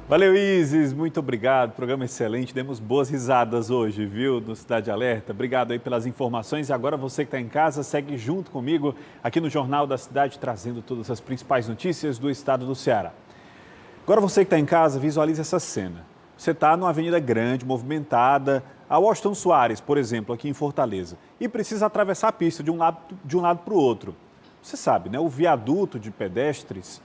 Valeu, Isis, muito obrigado, programa excelente, demos boas risadas hoje, viu, no Cidade Alerta. Obrigado aí pelas informações e agora você que está em casa, segue junto comigo aqui no Jornal da Cidade, trazendo todas as principais notícias do estado do Ceará. Agora você que está em casa, visualize essa cena. Você está numa avenida grande, movimentada, a Washington Soares, por exemplo, aqui em Fortaleza, e precisa atravessar a pista de um lado para o outro. Você sabe, né, o viaduto de pedestres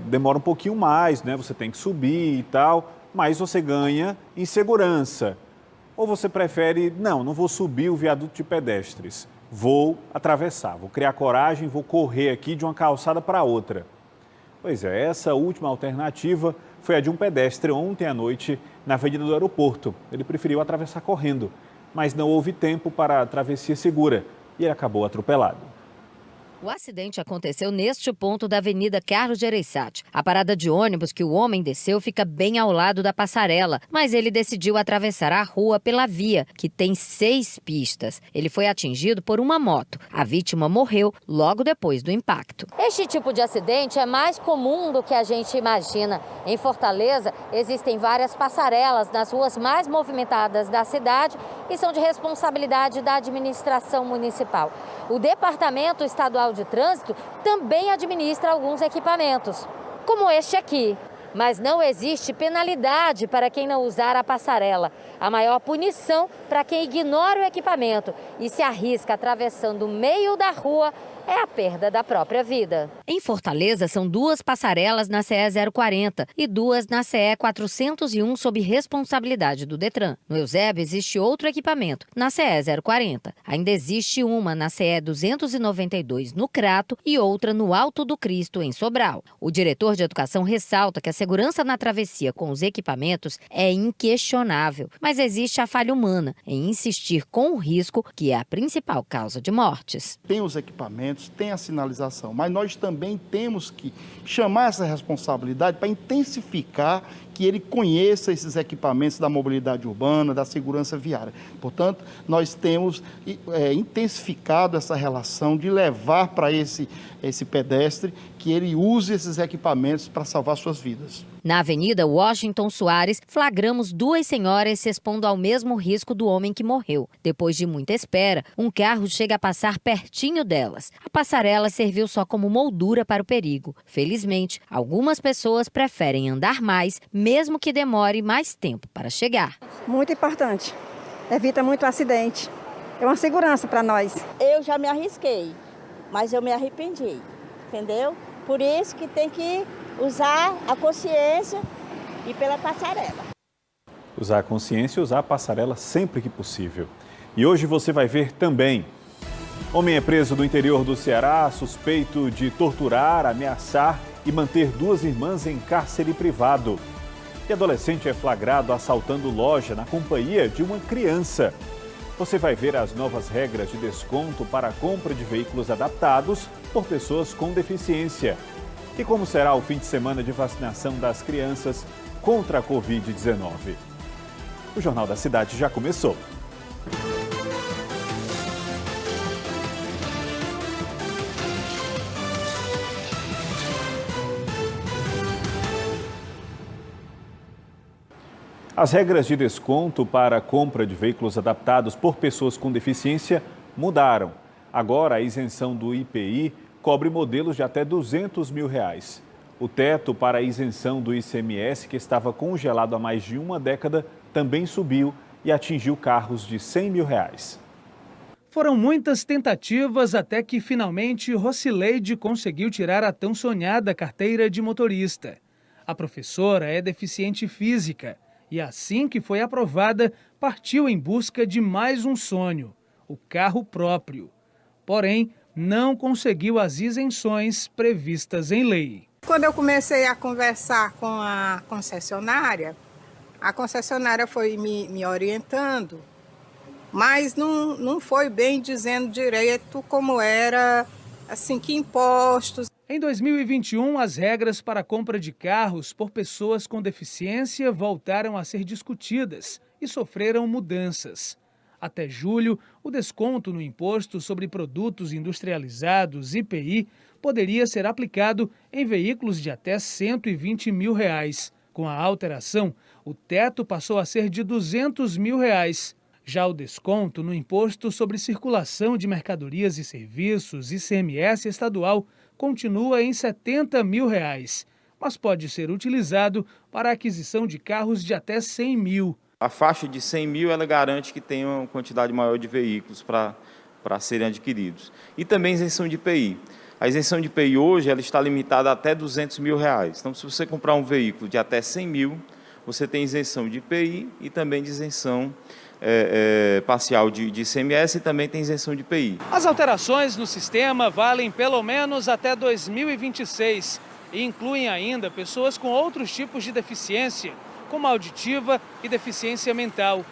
demora um pouquinho mais, né? Você tem que subir e tal, mas você ganha em segurança. Ou você prefere, não vou subir o viaduto de pedestres, vou atravessar, vou criar coragem, vou correr aqui de uma calçada para outra. Pois é, essa última alternativa foi a de um pedestre ontem à noite na Avenida do Aeroporto. Ele preferiu atravessar correndo, mas não houve tempo para a travessia segura e ele acabou atropelado. O acidente aconteceu neste ponto da Avenida Carlos Gereissati. A parada de ônibus que o homem desceu fica bem ao lado da passarela, mas ele decidiu atravessar a rua pela via, que tem 6 pistas. Ele foi atingido por uma moto. A vítima morreu logo depois do impacto. Este tipo de acidente é mais comum do que a gente imagina. Em Fortaleza, existem várias passarelas nas ruas mais movimentadas da cidade e são de responsabilidade da administração municipal. O Departamento Estadual de Trânsito também administra alguns equipamentos, como este aqui. Mas não existe penalidade para quem não usar a passarela. A maior punição para quem ignora o equipamento e se arrisca atravessando o meio da rua é a perda da própria vida. Em Fortaleza, são 2 passarelas na CE 040 e 2 na CE 401 sob responsabilidade do Detran. No Eusébio existe outro equipamento, na CE 040. Ainda existe uma na CE 292 no Crato e outra no Alto do Cristo, em Sobral. O diretor de Educação ressalta que a segurança na travessia com os equipamentos é inquestionável, mas existe a falha humana em insistir com o risco, que é a principal causa de mortes. Tem os equipamentos, tem a sinalização, mas nós também temos que chamar essa responsabilidade para intensificar que ele conheça esses equipamentos da mobilidade urbana, da segurança viária. Portanto, nós temos intensificado essa relação de levar para esse pedestre que ele use esses equipamentos para salvar suas vidas. Na Avenida Washington Soares, flagramos 2 senhoras se expondo ao mesmo risco do homem que morreu. Depois de muita espera, um carro chega a passar pertinho delas. A passarela serviu só como moldura para o perigo. Felizmente, algumas pessoas preferem andar mais, mesmo que demore mais tempo para chegar. Muito importante. Evita muito acidente. É uma segurança para nós. Eu já me arrisquei, mas eu me arrependi, entendeu? Por isso que tem que usar a consciência e pela passarela. Usar a consciência e usar a passarela sempre que possível. E hoje você vai ver também. Homem é preso do interior do Ceará, suspeito de torturar, ameaçar e manter 2 irmãs em cárcere privado. E adolescente é flagrado assaltando loja na companhia de uma criança. Você vai ver as novas regras de desconto para a compra de veículos adaptados por pessoas com deficiência. E como será o fim de semana de vacinação das crianças contra a Covid-19? O Jornal da Cidade já começou. As regras de desconto para a compra de veículos adaptados por pessoas com deficiência mudaram. Agora, a isenção do IPI cobre modelos de até R$200 mil. O teto para a isenção do ICMS, que estava congelado há mais de uma década, também subiu e atingiu carros de R$100 mil. Foram muitas tentativas até que finalmente Rocileide conseguiu tirar a tão sonhada carteira de motorista. A professora é deficiente física e assim que foi aprovada, partiu em busca de mais um sonho, o carro próprio. Porém, não conseguiu as isenções previstas em lei. Quando eu comecei a conversar com a concessionária foi me orientando, mas não foi bem dizendo direito como era, assim, que impostos. Em 2021, as regras para a compra de carros por pessoas com deficiência voltaram a ser discutidas e sofreram mudanças. Até julho, o desconto no Imposto sobre Produtos Industrializados, IPI, poderia ser aplicado em veículos de até R$120 mil, Com a alteração, o teto passou a ser de R$ 200 mil. Já o desconto no Imposto sobre Circulação de Mercadorias e Serviços, ICMS estadual, continua em R$ 70 mil, mas pode ser utilizado para a aquisição de carros de até 100 mil. A faixa de 100 mil ela garante que tenha uma quantidade maior de veículos para serem adquiridos. E também isenção de IPI. A isenção de IPI hoje ela está limitada a até R$ 200 mil. Então, se você comprar um veículo de até 100 mil, você tem isenção de IPI e também de isenção parcial de ICMS e também tem isenção de IPI. As alterações no sistema valem pelo menos até 2026 e incluem ainda pessoas com outros tipos de deficiência, como auditiva e deficiência mental.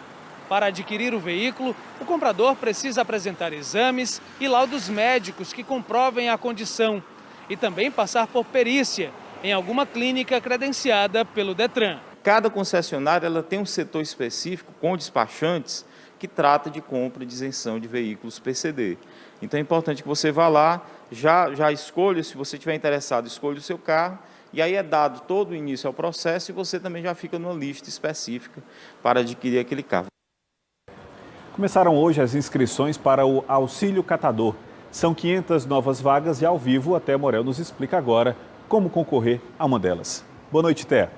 Para adquirir o veículo, o comprador precisa apresentar exames e laudos médicos que comprovem a condição e também passar por perícia em alguma clínica credenciada pelo Detran. Cada concessionária ela tem um setor específico com despachantes que trata de compra de isenção de veículos PCD. Então é importante que você vá lá, já escolha, se você estiver interessado, escolha o seu carro, e aí é dado todo o início ao processo e você também já fica numa lista específica para adquirir aquele carro. Começaram hoje as inscrições para o Auxílio Catador. São 500 novas vagas e ao vivo a Té Morel nos explica agora como concorrer a uma delas. Boa noite, Té.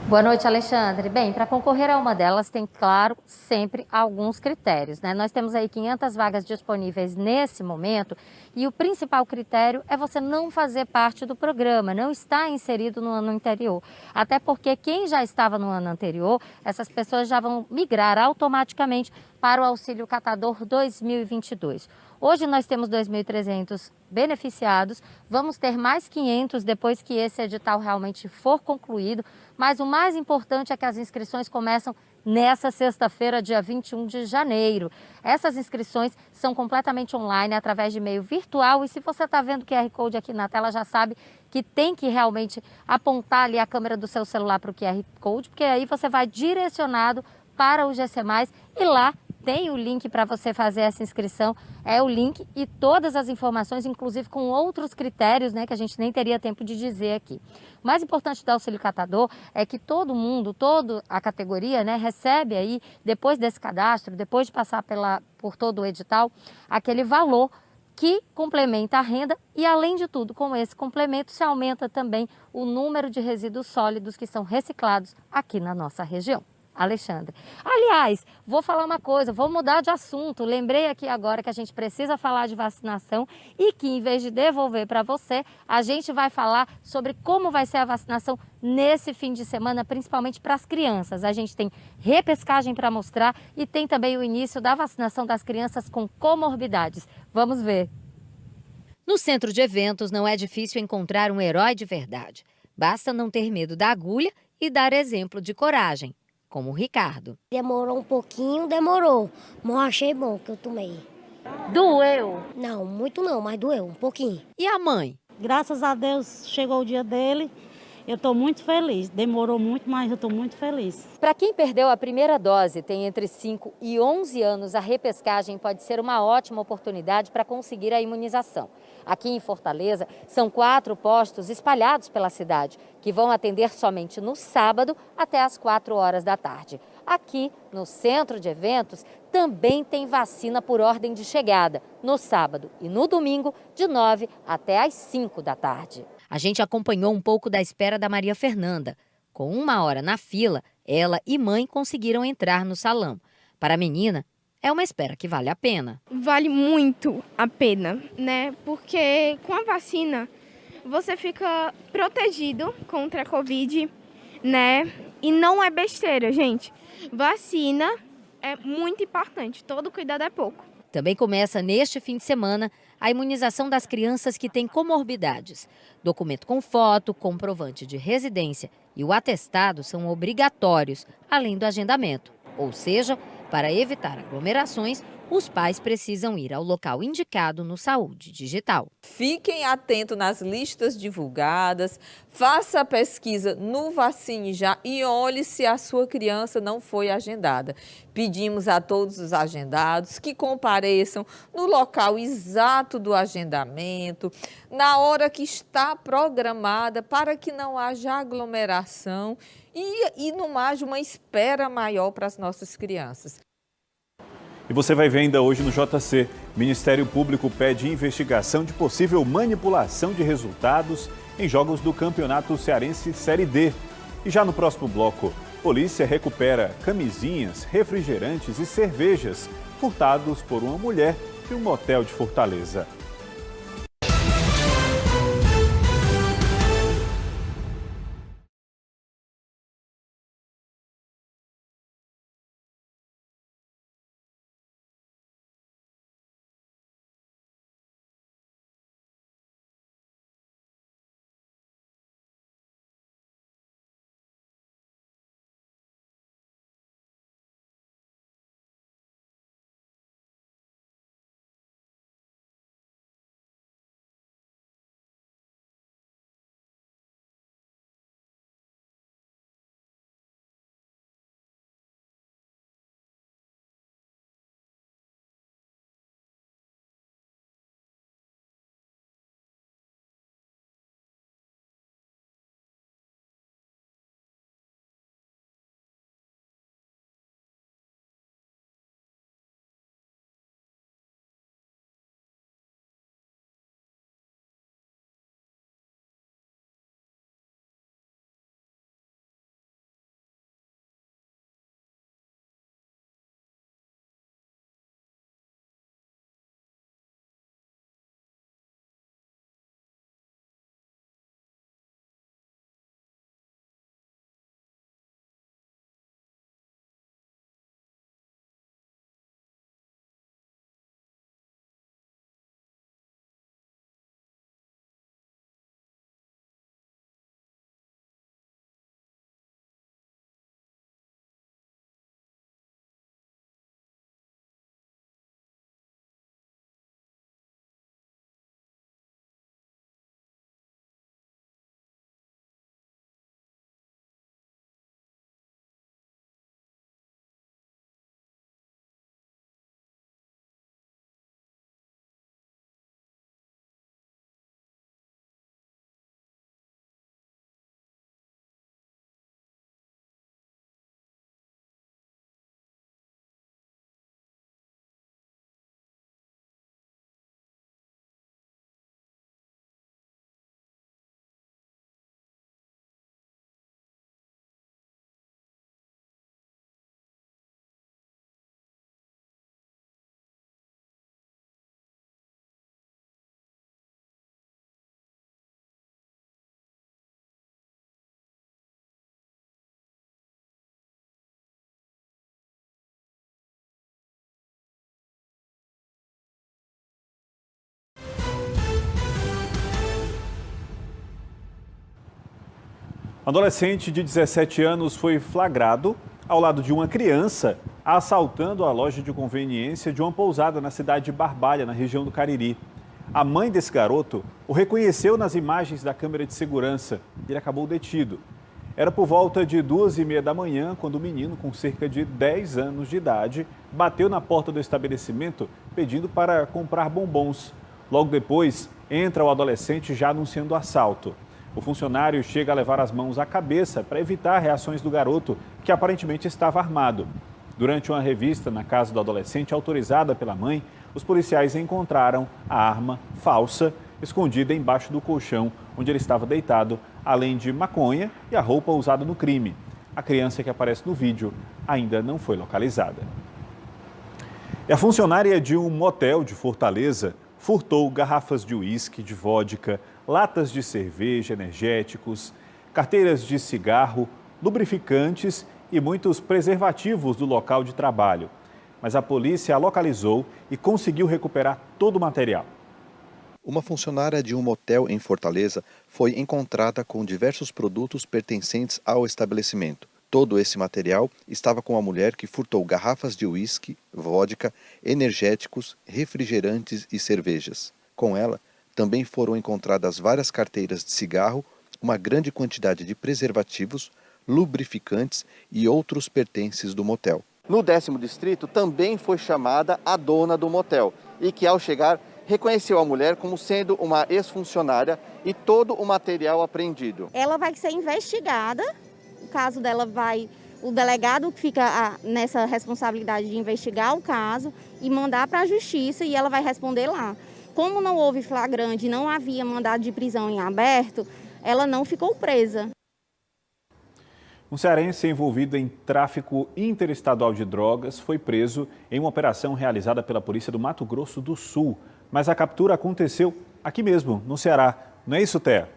Boa noite, Alexandre. Bem, para concorrer a uma delas tem, claro, sempre alguns critérios, né? Nós temos aí 500 vagas disponíveis nesse momento e o principal critério é você não fazer parte do programa, não estar inserido no ano anterior. Até porque quem já estava no ano anterior, essas pessoas já vão migrar automaticamente para o Auxílio Catador 2022. Hoje nós temos 2.300 beneficiados, vamos ter mais 500 depois que esse edital realmente for concluído, mas o mais importante é que as inscrições começam nessa sexta-feira, dia 21 de janeiro. Essas inscrições são completamente online, através de e-mail virtual, e se você está vendo o QR Code aqui na tela, já sabe que tem que realmente apontar ali a câmera do seu celular para o QR Code, porque aí você vai direcionado para o GC+, e lá tem o link para você fazer essa inscrição, é o link e todas as informações, inclusive com outros critérios, né, que a gente nem teria tempo de dizer aqui. O mais importante do Auxílio Catador é que todo mundo, toda a categoria, né, recebe aí, depois desse cadastro, depois de passar por todo o edital, aquele valor que complementa a renda e, além de tudo, com esse complemento se aumenta também o número de resíduos sólidos que são reciclados aqui na nossa região. Alexandre. Aliás, vou falar uma coisa, vou mudar de assunto. Lembrei aqui agora que a gente precisa falar de vacinação e que, em vez de devolver para você, a gente vai falar sobre como vai ser a vacinação nesse fim de semana, principalmente para as crianças. A gente tem repescagem para mostrar e tem também o início da vacinação das crianças com comorbidades. Vamos ver. No centro de eventos não é difícil encontrar um herói de verdade. Basta não ter medo da agulha e dar exemplo de coragem. Como o Ricardo. Demorou um pouquinho, demorou, mas achei bom que eu tomei. Doeu? Não, muito não, mas doeu um pouquinho. E a mãe? Graças a Deus chegou o dia dele, eu estou muito feliz. Demorou muito, mas eu estou muito feliz. Para quem perdeu a primeira dose, tem entre 5 e 11 anos, a repescagem pode ser uma ótima oportunidade para conseguir a imunização. Aqui em Fortaleza, são 4 postos espalhados pela cidade, que vão atender somente no sábado até às 4 horas da tarde. Aqui, no centro de eventos, também tem vacina por ordem de chegada, no sábado e no domingo, de 9 até às 5 da tarde. A gente acompanhou um pouco da espera da Maria Fernanda. Com 1 hora na fila, ela e mãe conseguiram entrar no salão. Para a menina, é uma espera que vale a pena. Vale muito a pena, né? Porque com a vacina você fica protegido contra a Covid, né? E não é besteira, gente. Vacina é muito importante, todo cuidado é pouco. Também começa neste fim de semana a imunização das crianças que têm comorbidades. Documento com foto, comprovante de residência e o atestado são obrigatórios, além do agendamento. Ou seja, para evitar aglomerações, os pais precisam ir ao local indicado no Saúde Digital. Fiquem atentos nas listas divulgadas, faça a pesquisa no Vacine Já e olhe se a sua criança não foi agendada. Pedimos a todos os agendados que compareçam no local exato do agendamento, na hora que está programada, para que não haja aglomeração e não haja uma espera maior para as nossas crianças. E você vai ver ainda hoje no JC. O Ministério Público pede investigação de possível manipulação de resultados em jogos do Campeonato Cearense Série D. E já no próximo bloco, polícia recupera camisinhas, refrigerantes e cervejas furtados por uma mulher de um motel de Fortaleza. Um adolescente de 17 anos foi flagrado ao lado de uma criança assaltando a loja de conveniência de uma pousada na cidade de Barbalha, na região do Cariri. A mãe desse garoto o reconheceu nas imagens da câmera de segurança e ele acabou detido. Era por volta de 2h30 da manhã quando o menino, com cerca de 10 anos de idade, bateu na porta do estabelecimento pedindo para comprar bombons. Logo depois, entra o adolescente já anunciando o assalto. O funcionário chega a levar as mãos à cabeça para evitar reações do garoto, que aparentemente estava armado. Durante uma revista na casa do adolescente, autorizada pela mãe, os policiais encontraram a arma falsa escondida embaixo do colchão onde ele estava deitado, além de maconha e a roupa usada no crime. A criança que aparece no vídeo ainda não foi localizada. E a funcionária de um motel de Fortaleza furtou garrafas de uísque, de vodka, latas de cerveja, energéticos, carteiras de cigarro, lubrificantes e muitos preservativos do local de trabalho. Mas a polícia a localizou e conseguiu recuperar todo o material. Uma funcionária de um motel em Fortaleza foi encontrada com diversos produtos pertencentes ao estabelecimento. Todo esse material estava com a mulher que furtou garrafas de uísque, vodka, energéticos, refrigerantes e cervejas. Com ela, também foram encontradas várias carteiras de cigarro, uma grande quantidade de preservativos, lubrificantes e outros pertences do motel. No 10º distrito também foi chamada a dona do motel e que, ao chegar, reconheceu a mulher como sendo uma ex-funcionária e todo o material apreendido. Ela vai ser investigada, o caso dela o delegado fica nessa responsabilidade de investigar o caso e mandar para a justiça e ela vai responder lá. Como não houve flagrante, não havia mandado de prisão em aberto, ela não ficou presa. Um cearense envolvido em tráfico interestadual de drogas foi preso em uma operação realizada pela Polícia do Mato Grosso do Sul. Mas a captura aconteceu aqui mesmo, no Ceará. Não é isso, Thea?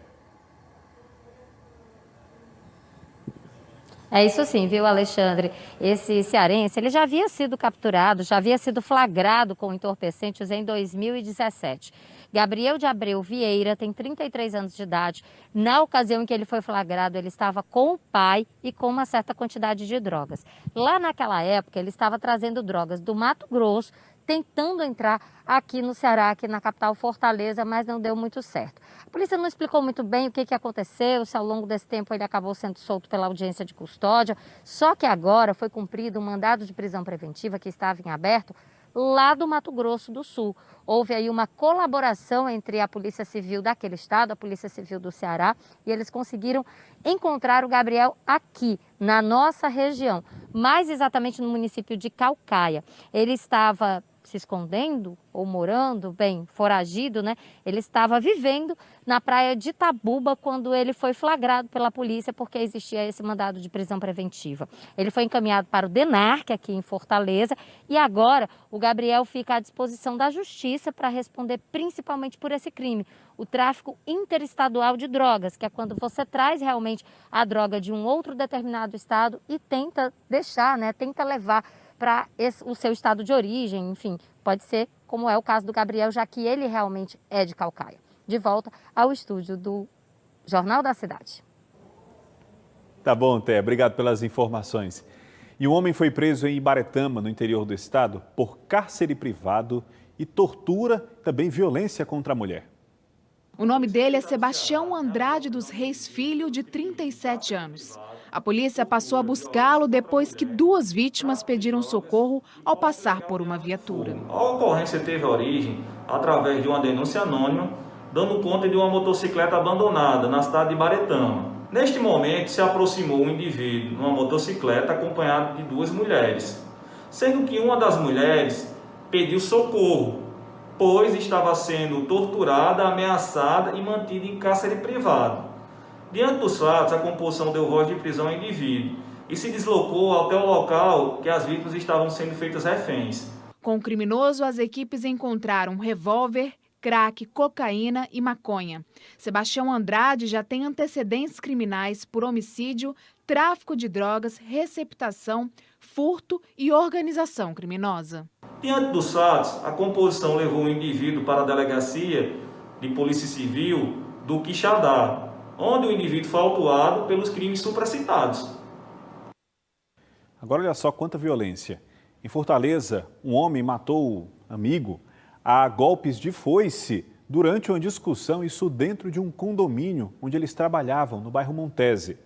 É isso sim, viu, Alexandre? Esse cearense, ele já havia sido capturado, já havia sido flagrado com entorpecentes em 2017. Gabriel de Abreu Vieira tem 33 anos de idade. Na ocasião em que ele foi flagrado, ele estava com o pai e com uma certa quantidade de drogas. Lá naquela época, ele estava trazendo drogas do Mato Grosso, tentando entrar aqui no Ceará, aqui na capital Fortaleza, mas não deu muito certo. A polícia não explicou muito bem o que aconteceu, se ao longo desse tempo ele acabou sendo solto pela audiência de custódia, só que agora foi cumprido um mandado de prisão preventiva que estava em aberto lá do Mato Grosso do Sul. Houve aí uma colaboração entre a Polícia Civil daquele estado, a Polícia Civil do Ceará, e eles conseguiram encontrar o Gabriel aqui, na nossa região, mais exatamente no município de Caucaia. Ele estava se escondendo ou morando, bem, foragido, né? Ele estava vivendo na praia de Itabuba quando ele foi flagrado pela polícia porque existia esse mandado de prisão preventiva. Ele foi encaminhado para o DENARC aqui em Fortaleza e agora o Gabriel fica à disposição da justiça para responder principalmente por esse crime, o tráfico interestadual de drogas, que é quando você traz realmente a droga de um outro determinado estado e tenta deixar, né? Tenta levar para o seu estado de origem, enfim, pode ser como é o caso do Gabriel, já que ele realmente é de Caucaia. De volta ao estúdio do Jornal da Cidade. Tá bom, Té, obrigado pelas informações. E um homem foi preso em Ibaretama, no interior do estado, por cárcere privado e tortura, também violência contra a mulher. O nome dele é Sebastião Andrade dos Reis Filho, de 37 anos. A polícia passou a buscá-lo depois que 2 vítimas pediram socorro ao passar por uma viatura. A ocorrência teve origem através de uma denúncia anônima, dando conta de uma motocicleta abandonada na cidade de Ibaretama. Neste momento, se aproximou um indivíduo numa motocicleta acompanhado de 2 mulheres, sendo que uma das mulheres pediu socorro, pois estava sendo torturada, ameaçada e mantida em cárcere privado. Diante dos fatos, a composição deu voz de prisão ao indivíduo e se deslocou até o local que as vítimas estavam sendo feitas reféns. Com o criminoso, as equipes encontraram um revólver, crack, cocaína e maconha. Sebastião Andrade já tem antecedentes criminais por homicídio, tráfico de drogas, receptação, furto e organização criminosa. Diante dos fatos, a composição levou o indivíduo para a delegacia de Polícia Civil do Quixadá, onde o indivíduo foi autuado pelos crimes supracitados. Agora olha só quanta violência. Em Fortaleza, um homem matou o amigo a golpes de foice durante uma discussão, isso dentro de um condomínio onde eles trabalhavam, no bairro Montese.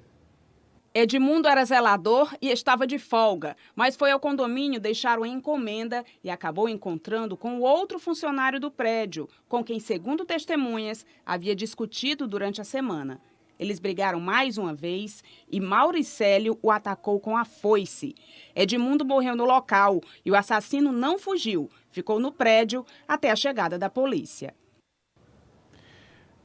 Edmundo era zelador e estava de folga, mas foi ao condomínio deixar uma encomenda e acabou encontrando com o outro funcionário do prédio, com quem, segundo testemunhas, havia discutido durante a semana. Eles brigaram mais uma vez e Mauricélio o atacou com a foice. Edmundo morreu no local e o assassino não fugiu, ficou no prédio até a chegada da polícia.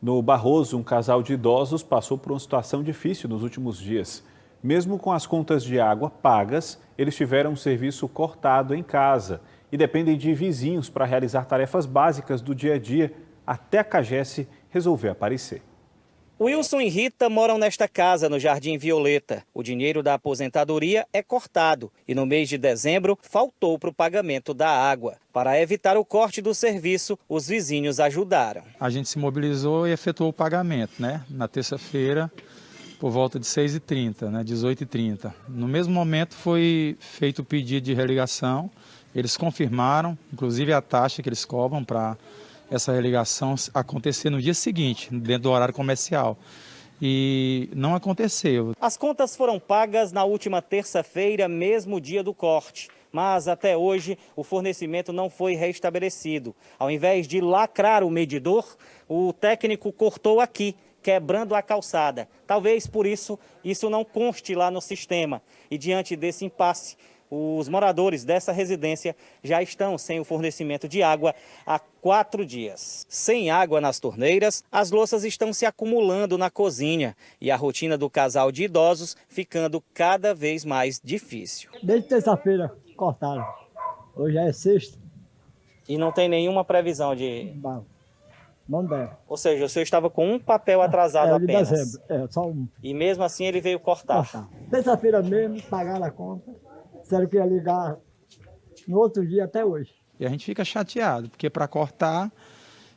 No Barroso, um casal de idosos passou por uma situação difícil nos últimos dias. Mesmo com as contas de água pagas, eles tiveram um serviço cortado em casa e dependem de vizinhos para realizar tarefas básicas do dia a dia até a CAGES resolver aparecer. Wilson e Rita moram nesta casa no Jardim Violeta. O dinheiro da aposentadoria é cortado e no mês de dezembro faltou para o pagamento da água. Para evitar o corte do serviço, os vizinhos ajudaram. A gente se mobilizou e efetuou o pagamento, Na terça-feira, por volta de 6h30, né, 18h30. No mesmo momento foi feito o pedido de religação, eles confirmaram, inclusive a taxa que eles cobram para essa religação acontecer no dia seguinte, dentro do horário comercial. E não aconteceu. As contas foram pagas na última terça-feira, mesmo dia do corte. Mas até hoje o fornecimento não foi restabelecido. Ao invés de lacrar o medidor, o técnico cortou aqui, quebrando a calçada. Talvez por isso não conste lá no sistema. E diante desse impasse, os moradores dessa residência já estão sem o fornecimento de água há 4 dias. Sem água nas torneiras, as louças estão se acumulando na cozinha e a rotina do casal de idosos ficando cada vez mais difícil. Desde terça-feira cortaram. Hoje é sexta. E não tem nenhuma previsão de... Não deve. Ou seja, o senhor estava com um papel atrasado de apenas. dezembro, só um. E mesmo assim ele veio cortar. Terça-feira mesmo, pagaram a conta. Disseram que ia ligar no outro dia até hoje. E a gente fica chateado, porque para cortar,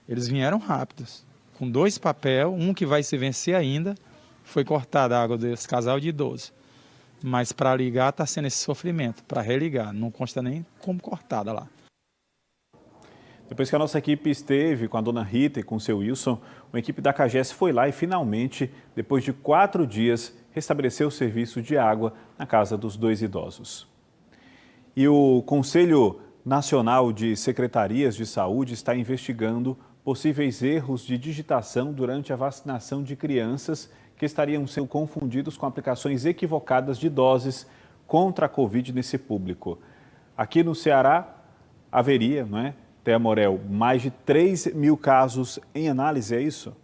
eles vieram rápidos. Com 2 papéis, um que vai se vencer ainda, foi cortada a água desse casal de idosos. Mas para ligar está sendo esse sofrimento, para religar, não consta nem como cortada lá. Depois que a nossa equipe esteve com a dona Rita e com o seu Wilson, uma equipe da CAGES foi lá e finalmente, depois de 4 dias, restabeleceu o serviço de água na casa dos 2 idosos. E o Conselho Nacional de Secretarias de Saúde está investigando possíveis erros de digitação durante a vacinação de crianças que estariam sendo confundidos com aplicações equivocadas de doses contra a Covid nesse público. Aqui no Ceará haveria, não é, Thea Morel, mais de 3.000 casos em análise, é isso?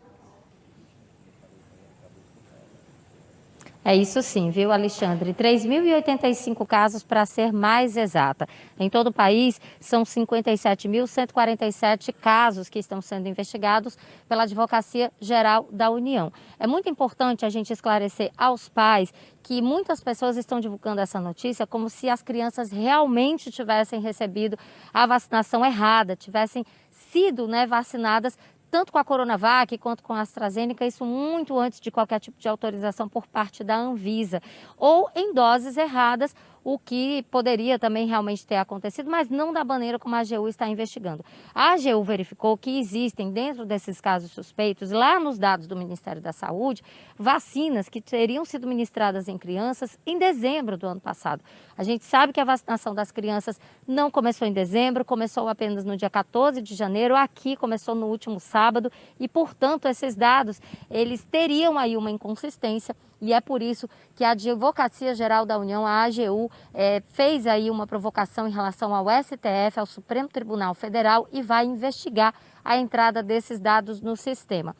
É isso sim, viu, Alexandre? 3.085 casos, para ser mais exata. Em todo o país, são 57.147 casos que estão sendo investigados pela Advocacia Geral da União. É muito importante a gente esclarecer aos pais que muitas pessoas estão divulgando essa notícia como se as crianças realmente tivessem recebido a vacinação errada, tivessem sido, vacinadas tanto com a Coronavac quanto com a AstraZeneca, isso muito antes de qualquer tipo de autorização por parte da Anvisa, ou em doses erradas, o que poderia também realmente ter acontecido, mas não da maneira como a AGU está investigando. A AGU verificou que existem, dentro desses casos suspeitos, lá nos dados do Ministério da Saúde, vacinas que teriam sido ministradas em crianças em dezembro do ano passado. A gente sabe que a vacinação das crianças não começou em dezembro, começou apenas no dia 14 de janeiro, aqui começou no último sábado e, portanto, esses dados, eles teriam aí uma inconsistência e é por isso que a Advocacia Geral da União, a AGU, fez aí uma provocação em relação ao STF, ao Supremo Tribunal Federal e vai investigar a entrada desses dados no sistema.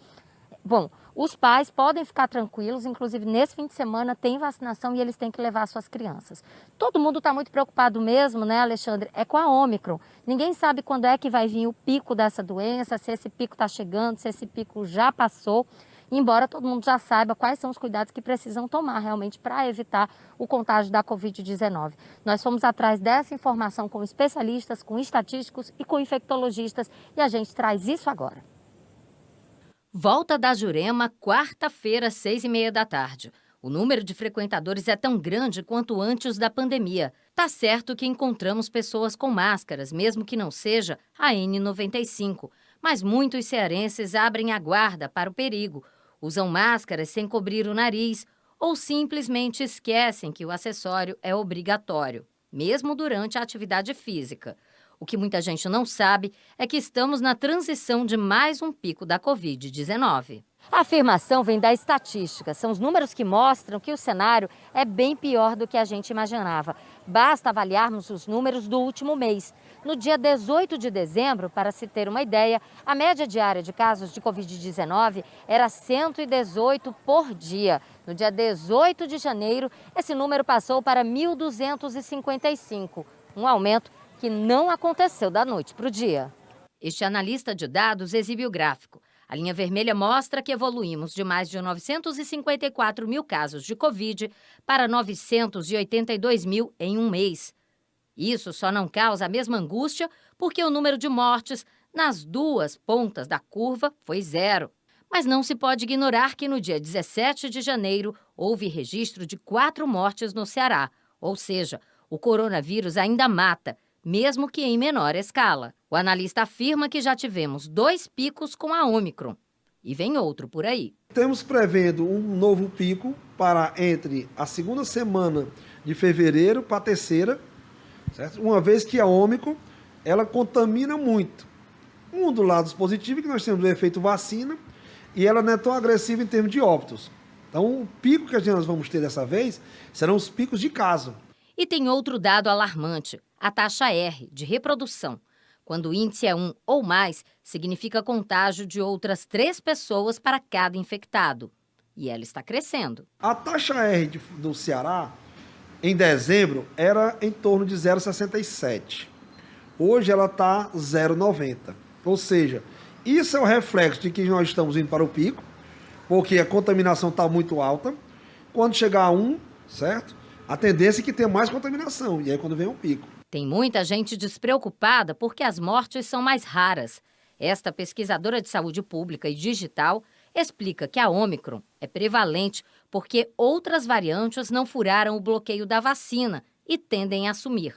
Bom, os pais podem ficar tranquilos, inclusive nesse fim de semana tem vacinação e eles têm que levar suas crianças. Todo mundo está muito preocupado mesmo, né, Alexandre? É com a Ômicron. Ninguém sabe quando é que vai vir o pico dessa doença, se esse pico está chegando, se esse pico já passou. Embora todo mundo já saiba quais são os cuidados que precisam tomar realmente para evitar o contágio da Covid-19. Nós fomos atrás dessa informação com especialistas, com estatísticos e com infectologistas e a gente traz isso agora. Volta da Jurema, quarta-feira, 6h30 da tarde. O número de frequentadores é tão grande quanto antes da pandemia. Tá certo que encontramos pessoas com máscaras, mesmo que não seja a N95. Mas muitos cearenses abrem a guarda para o perigo. Usam máscaras sem cobrir o nariz ou simplesmente esquecem que o acessório é obrigatório, mesmo durante a atividade física. O que muita gente não sabe é que estamos na transição de mais um pico da Covid-19. A afirmação vem da estatística. São os números que mostram que o cenário é bem pior do que a gente imaginava. Basta avaliarmos os números do último mês. No dia 18 de dezembro, para se ter uma ideia, a média diária de casos de Covid-19 era 118 por dia. No dia 18 de janeiro, esse número passou para 1.255, um aumento que não aconteceu da noite para o dia. Este analista de dados exibe o gráfico. A linha vermelha mostra que evoluímos de mais de 954 mil casos de Covid para 982 mil em um mês. Isso só não causa a mesma angústia porque o número de mortes nas duas pontas da curva foi 0. Mas não se pode ignorar que no dia 17 de janeiro houve registro de 4 mortes no Ceará. Ou seja, o coronavírus ainda mata, mesmo que em menor escala. O analista afirma que já tivemos 2 picos com a Ômicron. E vem outro por aí. Estamos prevendo um novo pico para entre a segunda semana de fevereiro para a terceira, certo? Uma vez que a Ômicron, ela contamina muito. Um dos lados positivos é que nós temos o efeito vacina e ela não é tão agressiva em termos de óbitos. Então, o pico que nós vamos ter dessa vez serão os picos de caso. E tem outro dado alarmante, a taxa R, de reprodução. Quando o índice é 1 ou mais, significa contágio de outras 3 pessoas para cada infectado. E ela está crescendo. A taxa R do Ceará, em dezembro, era em torno de 0,67. Hoje ela está 0,90. Ou seja, isso é o reflexo de que nós estamos indo para o pico, porque a contaminação está muito alta. Quando chegar a 1, certo? A tendência é que tenha mais contaminação, e aí quando vem o pico. Tem muita gente despreocupada porque as mortes são mais raras. Esta pesquisadora de saúde pública e digital explica que a Ômicron é prevalente porque outras variantes não furaram o bloqueio da vacina e tendem a sumir.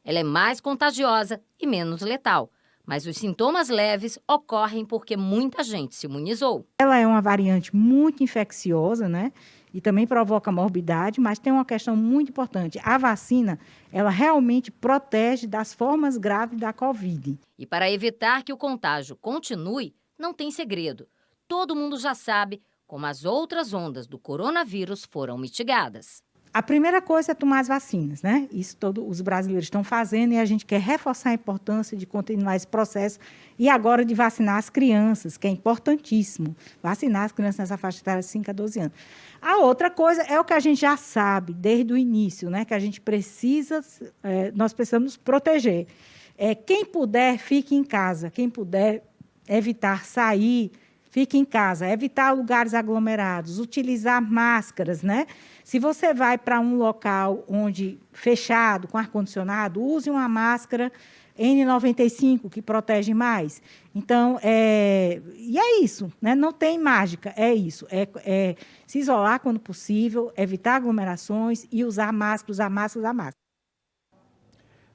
Ela é mais contagiosa e menos letal, mas os sintomas leves ocorrem porque muita gente se imunizou. Ela é uma variante muito infecciosa, né? E também provoca morbidade, mas tem uma questão muito importante. A vacina, ela realmente protege das formas graves da Covid. E para evitar que o contágio continue, não tem segredo. Todo mundo já sabe como as outras ondas do coronavírus foram mitigadas. A primeira coisa é tomar as vacinas, né? Isso todos os brasileiros estão fazendo e a gente quer reforçar a importância de continuar esse processo e agora de vacinar as crianças, que é importantíssimo. Vacinar as crianças nessa faixa etária de 5 a 12 anos. A outra coisa é o que a gente já sabe desde o início, né? Que a gente precisa, nós precisamos nos proteger. Quem puder, fique em casa. Quem puder evitar sair, fique em casa. Evitar lugares aglomerados, utilizar máscaras, né? Se você vai para um local onde fechado, com ar-condicionado, use uma máscara N95, que protege mais. Então, e é isso, né? Não tem mágica, é isso. É se isolar quando possível, evitar aglomerações e usar máscara, usar máscara, usar máscara.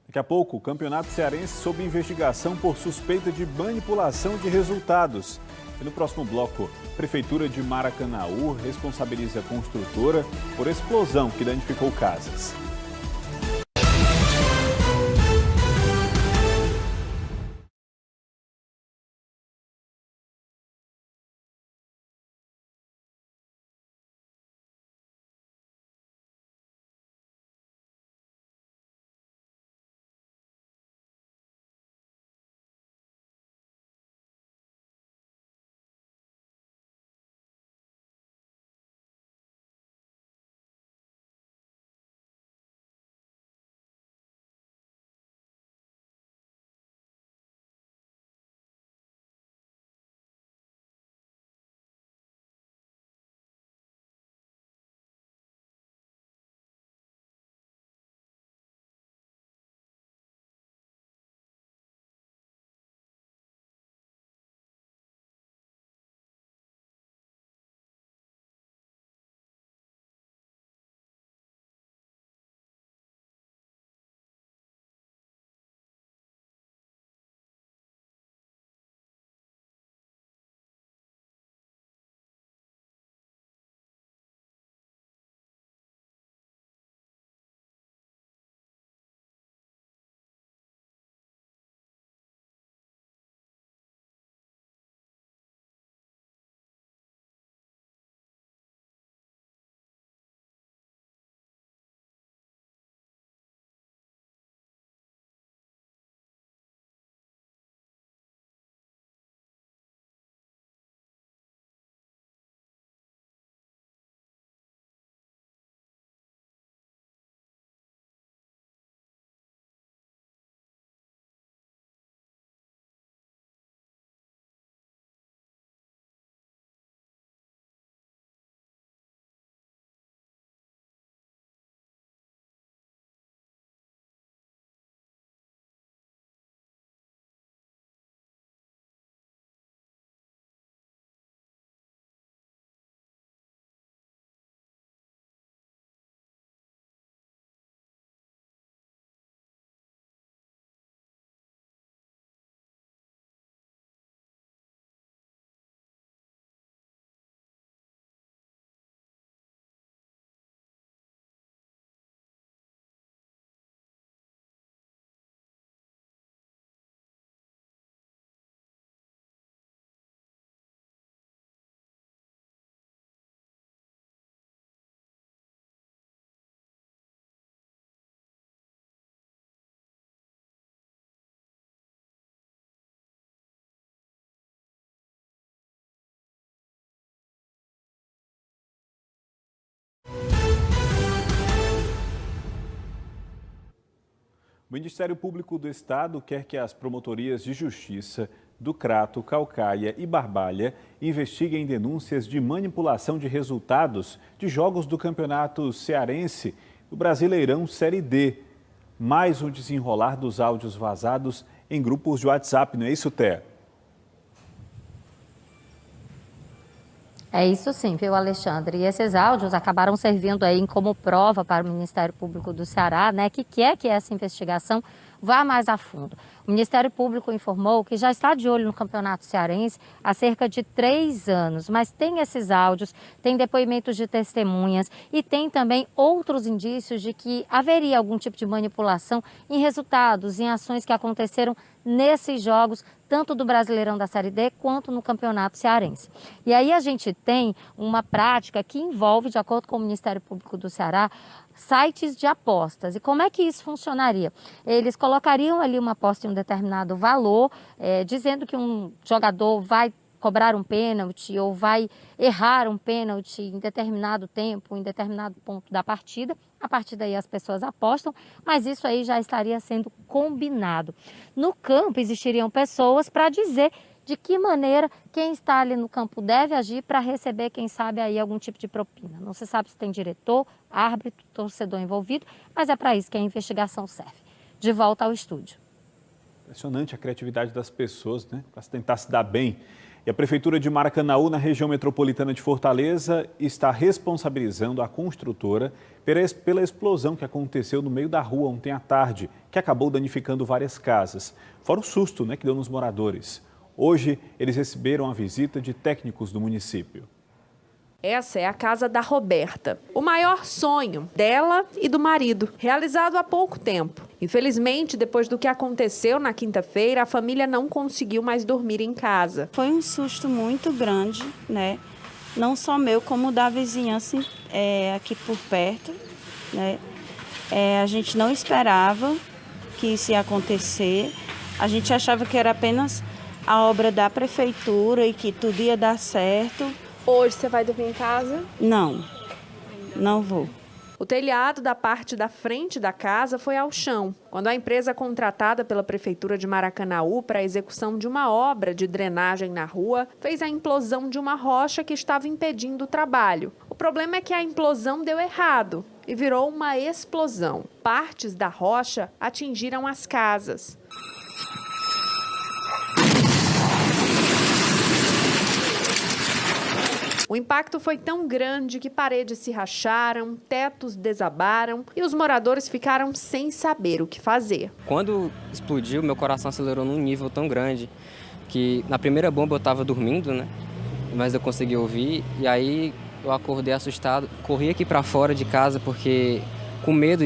Daqui a pouco, o Campeonato Cearense sob investigação por suspeita de manipulação de resultados. E no próximo bloco, Prefeitura de Maracanaú responsabiliza a construtora por explosão que danificou casas. O Ministério Público do Estado quer que as promotorias de justiça do Crato, Caucaia e Barbalha investiguem denúncias de manipulação de resultados de jogos do Campeonato Cearense do Brasileirão Série D. Mais um desenrolar dos áudios vazados em grupos de WhatsApp, não é isso, Té? É isso sim, viu, Alexandre? E esses áudios acabaram servindo aí como prova para o Ministério Público do Ceará, né, que quer que essa investigação vá mais a fundo. O Ministério Público informou que já está de olho no Campeonato Cearense há cerca de 3 anos, mas tem esses áudios, tem depoimentos de testemunhas e tem também outros indícios de que haveria algum tipo de manipulação em resultados, em ações que aconteceram nesses jogos, tanto do Brasileirão da Série D quanto no Campeonato Cearense. E aí a gente tem uma prática que envolve, de acordo com o Ministério Público do Ceará, sites de apostas. E como é que isso funcionaria? Eles colocariam ali uma aposta em um determinado valor, dizendo que um jogador vai cobrar um pênalti ou vai errar um pênalti em determinado tempo, em determinado ponto da partida. A partir daí as pessoas apostam, mas isso aí já estaria sendo combinado. No campo existiriam pessoas para dizer de que maneira quem está ali no campo deve agir para receber, quem sabe, aí algum tipo de propina. Não se sabe se tem diretor, árbitro, torcedor envolvido, mas é para isso que a investigação serve. De volta ao estúdio. Impressionante a criatividade das pessoas, né? Para tentar se dar bem. E a Prefeitura de Maracanaú, na região metropolitana de Fortaleza, está responsabilizando a construtora pela explosão que aconteceu no meio da rua ontem à tarde, que acabou danificando várias casas. Fora o susto, né, que deu nos moradores. Hoje, eles receberam a visita de técnicos do município. Essa é a casa da Roberta, o maior sonho dela e do marido, realizado há pouco tempo. Infelizmente, depois do que aconteceu na quinta-feira, a família não conseguiu mais dormir em casa. Foi um susto muito grande, né? Não só meu, como da vizinhança aqui por perto, né? A gente não esperava que isso ia acontecer. A gente achava que era apenas a obra da prefeitura e que tudo ia dar certo. Hoje você vai dormir em casa? Não, não vou. O telhado da parte da frente da casa foi ao chão, quando a empresa contratada pela Prefeitura de Maracanaú para a execução de uma obra de drenagem na rua fez a implosão de uma rocha que estava impedindo o trabalho. O problema é que a implosão deu errado e virou uma explosão. Partes da rocha atingiram as casas. O impacto foi tão grande que paredes se racharam, tetos desabaram e os moradores ficaram sem saber o que fazer. Quando explodiu, meu coração acelerou num nível tão grande que na primeira bomba eu estava dormindo, né? Mas eu consegui ouvir e aí eu acordei assustado. Corri aqui para fora de casa porque com medo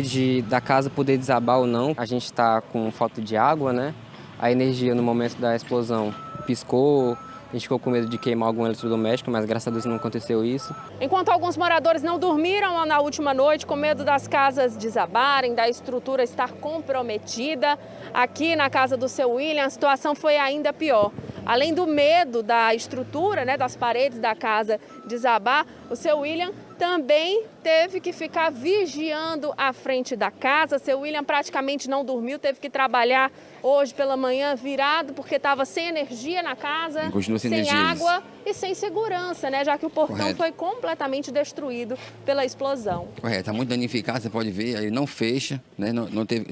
da casa poder desabar ou não. A gente está com falta de água, né? A energia no momento da explosão piscou. A gente ficou com medo de queimar algum eletrodoméstico, mas graças a Deus não aconteceu isso. Enquanto alguns moradores não dormiram na última noite com medo das casas desabarem, da estrutura estar comprometida, aqui na casa do seu William a situação foi ainda pior. Além do medo da estrutura, né, das paredes da casa desabar, o seu William também teve que ficar vigiando a frente da casa. Seu William praticamente não dormiu, teve que trabalhar hoje pela manhã virado porque estava sem energia na casa, sem água e sem segurança, né? Já que o portão foi completamente destruído pela explosão. Correto, está muito danificado, você pode ver, ele não fecha, né? Não teve,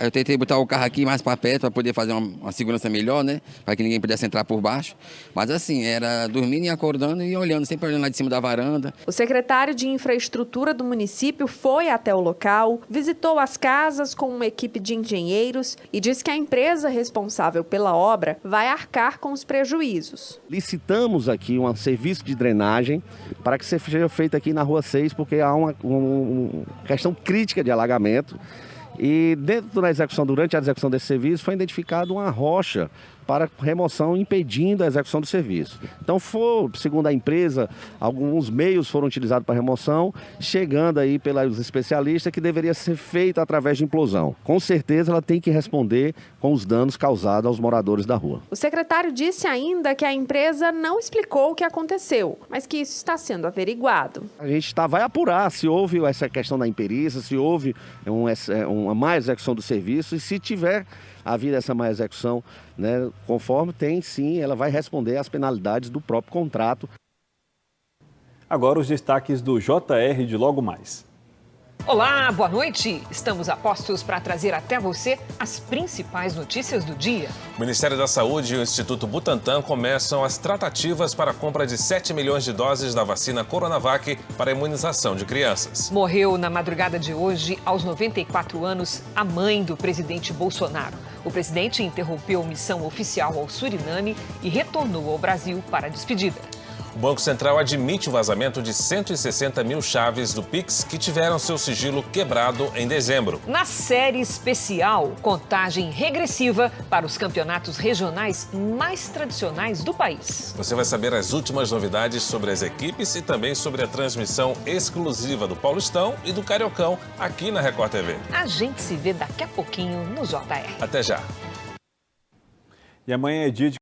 eu tentei botar o carro aqui mais para perto para poder fazer uma segurança melhor, né? Para que ninguém pudesse entrar por baixo. Mas assim, era dormindo e acordando e olhando, sempre olhando lá de cima da varanda. O secretário de Infraestrutura do município foi até o local, visitou as casas com uma equipe de engenheiros e disse que a empresa responsável pela obra vai arcar com os prejuízos. Licitamos aqui um serviço de drenagem para que seja feito aqui na Rua 6, porque há uma questão crítica de alagamento. E dentro da execução, durante a execução desse serviço, foi identificado uma rocha para remoção, impedindo a execução do serviço. Então, segundo a empresa, alguns meios foram utilizados para remoção, chegando aí pelos especialistas que deveria ser feita através de implosão. Com certeza, ela tem que responder com os danos causados aos moradores da rua. O secretário disse ainda que a empresa não explicou o que aconteceu, mas que isso está sendo averiguado. A gente vai apurar se houve essa questão da imperícia, se houve uma má execução do serviço, e se tiver havido essa má execução, né, conforme tem sim, ela vai responder às penalidades do próprio contrato. Agora os destaques do JR de logo mais. Olá, boa noite. Estamos a postos para trazer até você as principais notícias do dia. O Ministério da Saúde e o Instituto Butantan começam as tratativas para a compra de 7 milhões de doses da vacina Coronavac para a imunização de crianças. Morreu na madrugada de hoje, aos 94 anos, a mãe do presidente Bolsonaro. O presidente interrompeu missão oficial ao Suriname e retornou ao Brasil para a despedida. O Banco Central admite o vazamento de 160 mil chaves do Pix que tiveram seu sigilo quebrado em dezembro. Na série especial, contagem regressiva para os campeonatos regionais mais tradicionais do país. Você vai saber as últimas novidades sobre as equipes e também sobre a transmissão exclusiva do Paulistão e do Cariocão aqui na Record TV. A gente se vê daqui a pouquinho no JR. Até já. E amanhã é dia de